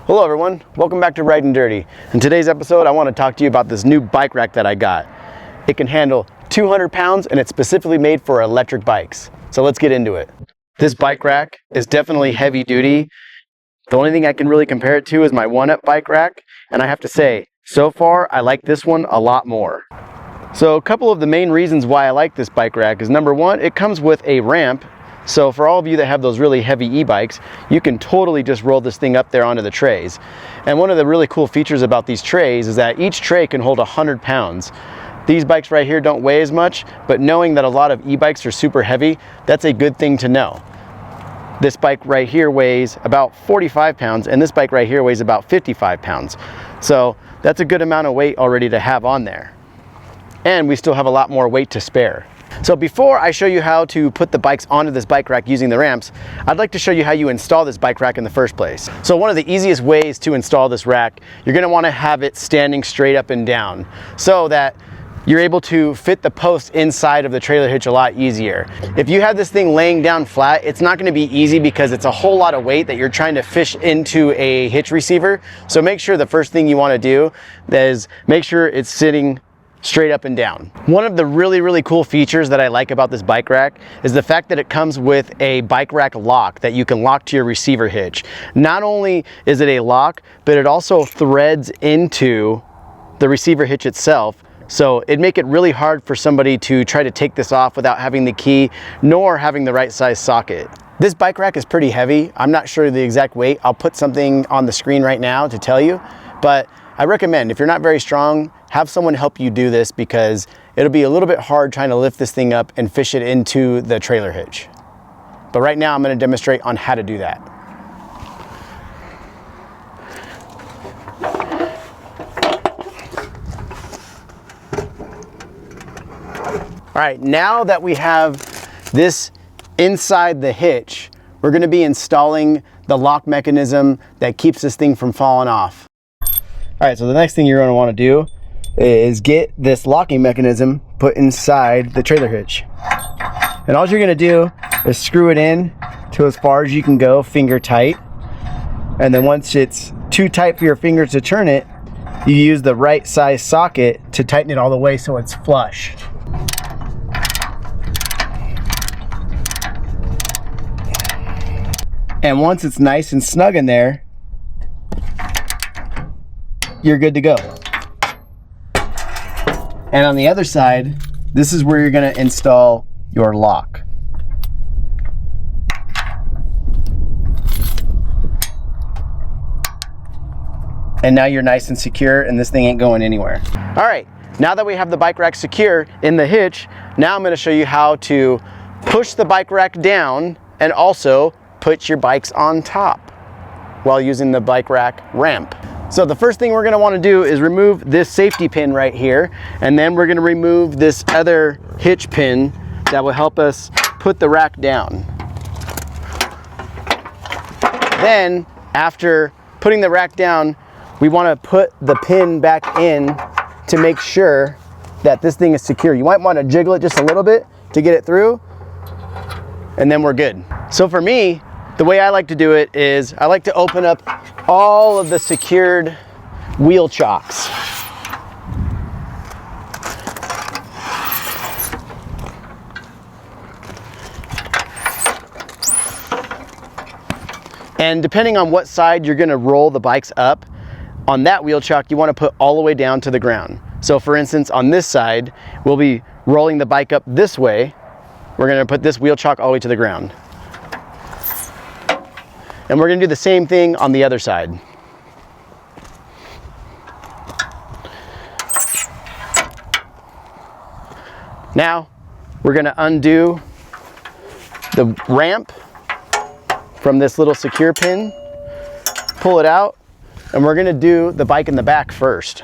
Hello everyone, welcome back to Riding Dirty. In today's episode I want to talk to you about this new bike rack that I got. It can handle 200 pounds and it's specifically made for electric bikes. So let's get into it. This bike rack is definitely heavy duty. The only thing I can really compare it to is my 1UP bike rack, and I have to say, so far I like this one a lot more. So a couple of the main reasons why I like this bike rack is number one, it comes with a ramp. So for all of you that have those really heavy e-bikes, you can totally just roll this thing up there onto the trays. And one of the really cool features about these trays is that each tray can hold 100 pounds. These bikes right here don't weigh as much, but knowing that a lot of e-bikes are super heavy, that's a good thing to know. This bike right here weighs about 45 pounds, and this bike right here weighs about 55 pounds. So that's a good amount of weight already to have on there. And we still have a lot more weight to spare. So before I show you how to put the bikes onto this bike rack using the ramps, I'd like to show you how you install this bike rack in the first place. So one of the easiest ways to install this rack, you're going to want to have it standing straight up and down so that you're able to fit the post inside of the trailer hitch a lot easier. If you have this thing laying down flat, it's not going to be easy because it's a whole lot of weight that you're trying to fish into a hitch receiver. So make sure the first thing you want to do is make sure it's sitting straight up and down. One of the really cool features that I like about this bike rack is the fact that it comes with a bike rack lock that you can lock to your receiver hitch. Not only is it a lock, but it also threads into the receiver hitch itself. So it'd make it really hard for somebody to try to take this off without having the key, nor having the right size socket. This bike rack is pretty heavy. I'm not sure the exact weight. I'll put something on the screen right now to tell you, but I recommend if you're not very strong, have someone help you do this because it'll be a little bit hard trying to lift this thing up and fish it into the trailer hitch. But right now I'm going to demonstrate on how to do that. All right, now that we have this inside the hitch, we're going to be installing the lock mechanism that keeps this thing from falling off. All right, so the next thing you're going to want to do is get this locking mechanism put inside the trailer hitch. And all you're going to do is screw it in to as far as you can go, finger tight. And then once it's too tight for your fingers to turn it, you use the right size socket to tighten it all the way so it's flush. And once it's nice and snug in there, you're good to go. And on the other side, this is where you're going to install your lock. And now you're nice and secure and this thing ain't going anywhere. All right, now that we have the bike rack secure in the hitch, now I'm going to show you how to push the bike rack down and also put your bikes on top while using the bike rack ramp. So the first thing we're going to want to do is remove this safety pin right here, and then we're going to remove this other hitch pin that will help us put the rack down. Then after putting the rack down, we want to put the pin back in to make sure that this thing is secure. You might want to jiggle it just a little bit to get it through, and then we're good. So for me, the way I like to do it is I like to open up all of the secured wheel chocks. And depending on what side you're going to roll the bikes up, on that wheel chock you want to put all the way down to the ground. So for instance, on this side, we'll be rolling the bike up this way. We're going to put this wheel chock all the way to the ground. And we're going to do the same thing on the other side. Now, we're going to undo the ramp from this little secure pin, pull it out, and we're going to do the bike in the back first.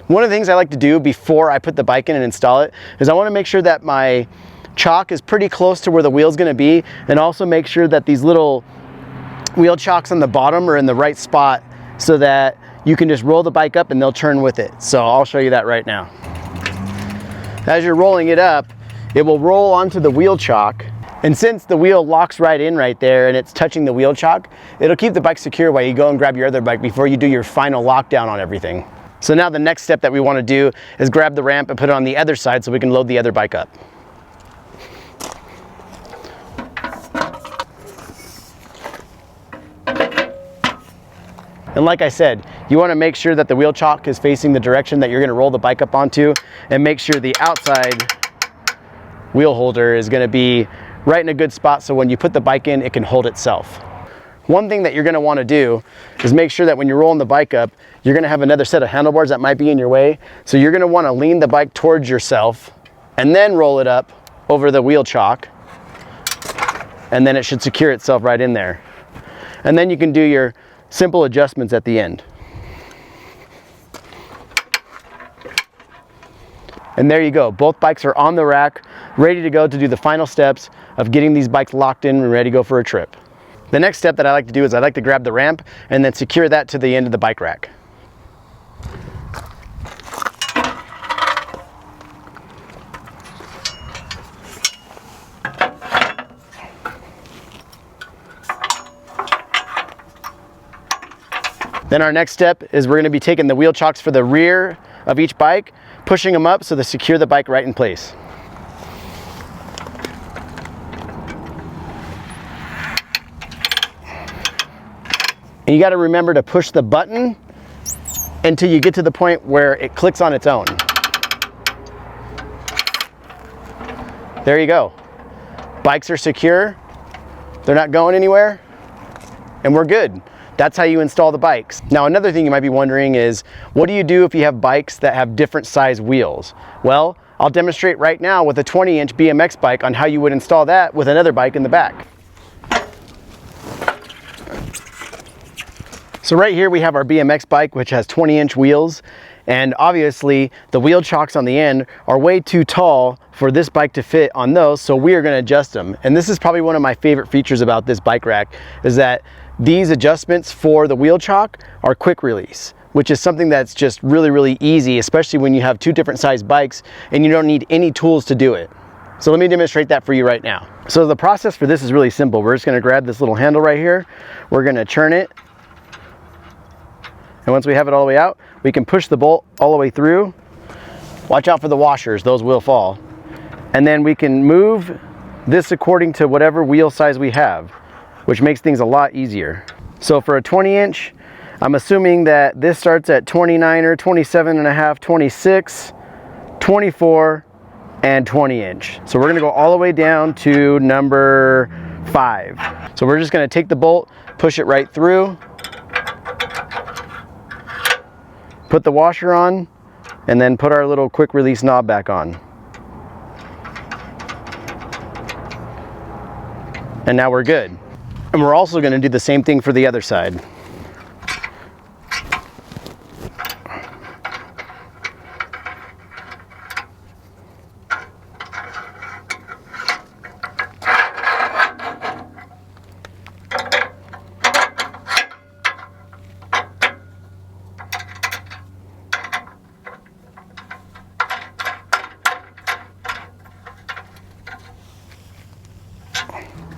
One of the things I like to do before I put the bike in and install it is I want to make sure that my chock is pretty close to where the wheel's going to be, and also make sure that these little wheel chocks on the bottom are in the right spot so that you can just roll the bike up and they'll turn with it. So I'll show you that right now. As you're rolling it up, it will roll onto the wheel chock And since the wheel locks right in right there and it's touching the wheel chock, it'll keep the bike secure while you go and grab your other bike before you do your final lockdown on everything. So now the next step that we want to do is grab the ramp and put it on the other side so we can load the other bike up. And like I said, you want to make sure that the wheel chock is facing the direction that you're going to roll the bike up onto, and make sure the outside wheel holder is going to be right in a good spot so when you put the bike in, it can hold itself. One thing that you're going to want to do is make sure that when you're rolling the bike up, you're going to have another set of handlebars that might be in your way. So you're going to want to lean the bike towards yourself and then roll it up over the wheel chock, and then it should secure itself right in there. And then you can do your simple adjustments at the end. And there you go. Both bikes are on the rack, ready to go to do the final steps of getting these bikes locked in and ready to go for a trip. The next step that I like to do is I like to grab the ramp and then secure that to the end of the bike rack. Then our next step is we're going to be taking the wheel chocks for the rear of each bike, pushing them up so they secure the bike right in place. And you got to remember to push the button until you get to the point where it clicks on its own. There you go. Bikes are secure, they're not going anywhere, and we're good. That's how you install the bikes. Now, another thing you might be wondering is, what do you do if you have bikes that have different size wheels? Well, I'll demonstrate right now with a 20-inch BMX bike on how you would install that with another bike in the back. So right here we have our BMX bike, which has 20-inch wheels, and obviously the wheel chocks on the end are way too tall for this bike to fit on those, so we are going to adjust them. And this is probably one of my favorite features about this bike rack, is that these adjustments for the wheel chock are quick release, which is something that's just really easy, especially when you have two different size bikes and you don't need any tools to do it. So let me demonstrate that for you right now. So the process for this is really simple. We're just going to grab this little handle right here, we're going to turn it, and once we have it all the way out, we can push the bolt all the way through. Watch out for the washers, those will fall. And then we can move this according to whatever wheel size we have, which makes things a lot easier. So for a 20-inch, I'm assuming that this starts at 29er, 27.5, 26, 24, and 20-inch. So we're gonna go all the way down to number 5. So we're just gonna take the bolt, push it right through, put the washer on, and then put our little quick release knob back on. And now we're good. And we're also going to do the same thing for the other side.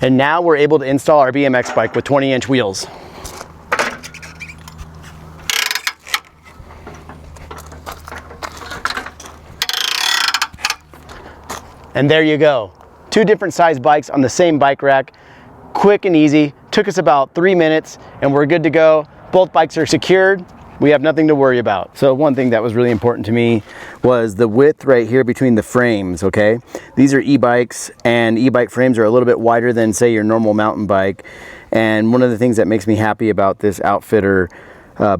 And now we're able to install our BMX bike with 20-inch wheels. And there you go. 2 different size bikes on the same bike rack. Quick and easy. Took us about 3 minutes and we're good to go. Both bikes are secured. We have nothing to worry about. So one thing that was really important to me was the width right here between the frames, okay? These are e-bikes, and e-bike frames are a little bit wider than, say, your normal mountain bike. And one of the things that makes me happy about this Outfitr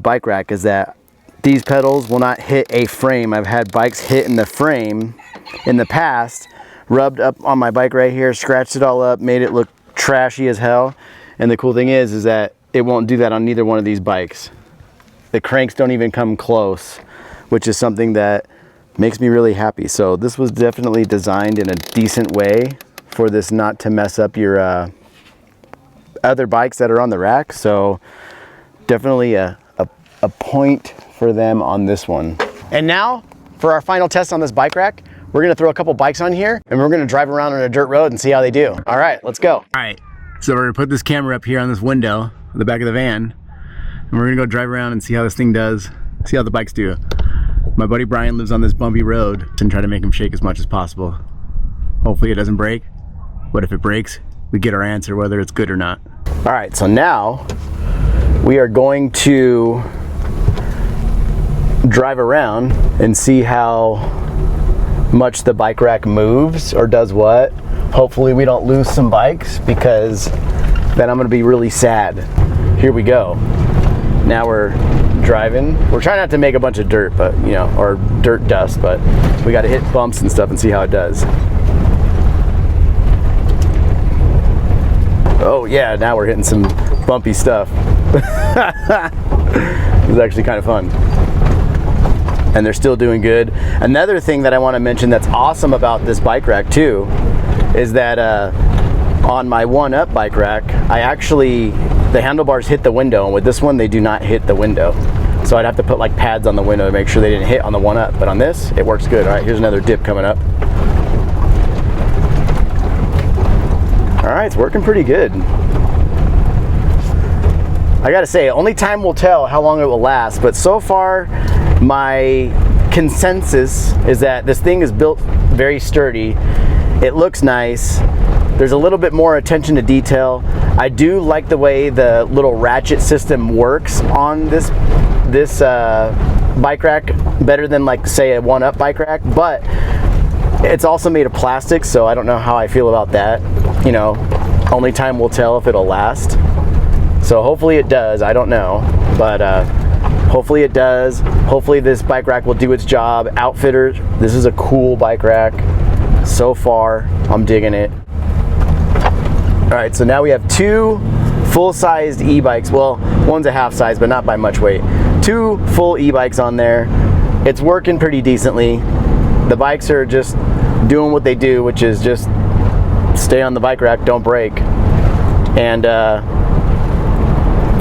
bike rack is that these pedals will not hit a frame. I've had bikes hit in the frame in the past, rubbed up on my bike right here, scratched it all up, made it look trashy as hell. And the cool thing is that it won't do that on neither one of these bikes. The cranks don't even come close, which is something that makes me really happy. So this was definitely designed in a decent way for this not to mess up your other bikes that are on the rack. So definitely a point for them on this one. And now for our final test on this bike rack, we're gonna throw a couple bikes on here and we're gonna drive around on a dirt road and see how they do. All right, let's go. All right, so we're gonna put this camera up here on this window, the back of the van, and we're gonna go drive around and see how this thing does, see how the bikes do. My buddy Brian lives on this bumpy road and try to make him shake as much as possible. Hopefully it doesn't break, but if it breaks, we get our answer whether it's good or not. All right, so now we are going to drive around and see how much the bike rack moves or does what. Hopefully we don't lose some bikes because then I'm gonna be really sad. Here we go. Now we're driving. We're trying not to make a bunch of dirt, but you know, or dirt dust, but we got to hit bumps and stuff and see how it does. Oh yeah, now we're hitting some bumpy stuff. It's actually kind of fun. And they're still doing good. Another thing that I want to mention that's awesome about this bike rack too is that on my one-up bike rack, the handlebars hit the window, and with this one they do not hit the window. So I'd have to put like pads on the window to make sure they didn't hit on the one-up, but on this it works good. All right, here's another dip coming up. All right, it's working pretty good. I gotta say, only time will tell how long it will last, but so far my consensus is that this thing is built very sturdy. It looks nice. There's a little bit more attention to detail. I do like the way the little ratchet system works on this bike rack, better than like say a one-up bike rack, but it's also made of plastic, so I don't know how I feel about that. You know, only time will tell if it'll last. So hopefully it does, I don't know, but hopefully it does. Hopefully this bike rack will do its job. Outfitr, this is a cool bike rack. So far, I'm digging it. All right, so now we have two full-sized e-bikes. Well, one's a half size, but not by much weight. Two full e-bikes on there. It's working pretty decently. The bikes are just doing what they do, which is just stay on the bike rack, don't break. And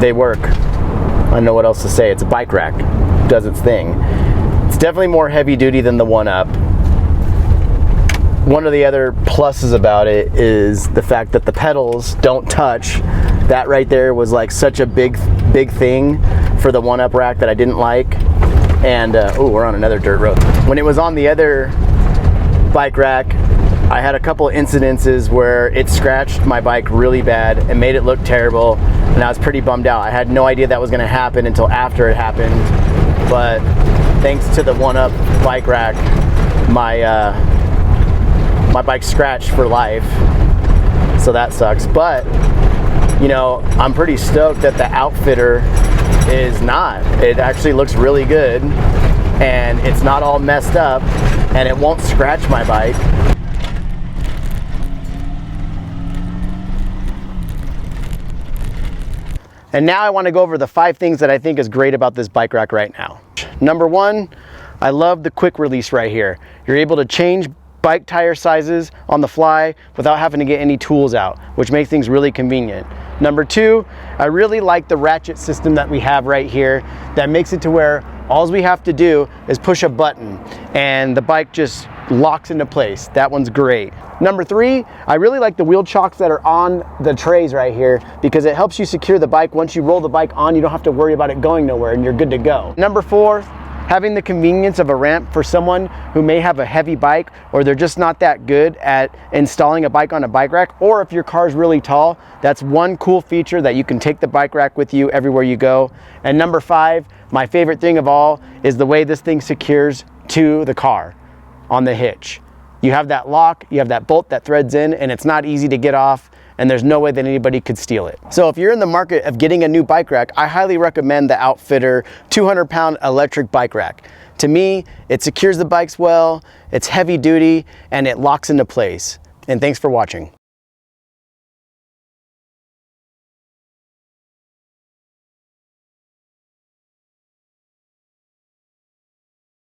they work. I don't know what else to say. It's a bike rack. It does its thing. It's definitely more heavy duty than the one-up. One of the other pluses about it is the fact that the pedals don't touch. That right there was like such a big thing for the one-up rack that I didn't like. And oh, we're on another dirt road. When it was on the other bike rack, I had a couple incidences where it scratched my bike really bad and made it look terrible, and I was pretty bummed out. I had no idea that was going to happen until after it happened, but thanks to the one-up bike rack, my bike scratched for life, so that sucks. But you know, I'm pretty stoked that the Outfitr is not. It actually looks really good, and it's not all messed up, and it won't scratch my bike. And now I want to go over the 5 things that I think is great about this bike rack right now. Number 1, I love the quick release right here. You're able to change bike tire sizes on the fly without having to get any tools out, which makes things really convenient. Number 2, I really like the ratchet system that we have right here that makes it to where all we have to do is push a button and the bike just locks into place. That one's great. Number 3, I really like the wheel chocks that are on the trays right here because it helps you secure the bike. Once you roll the bike on, you don't have to worry about it going nowhere and you're good to go. Number 4, having the convenience of a ramp for someone who may have a heavy bike or they're just not that good at installing a bike on a bike rack, or if your car's really tall, that's one cool feature that you can take the bike rack with you everywhere you go. And number 5, my favorite thing of all is the way this thing secures to the car on the hitch. You have that lock, you have that bolt that threads in, and it's not easy to get off, and there's no way that anybody could steal it. So if you're in the market of getting a new bike rack, I highly recommend the Outfitr 200-pound electric bike rack. To me, it secures the bikes well, it's heavy duty, and it locks into place. And thanks for watching.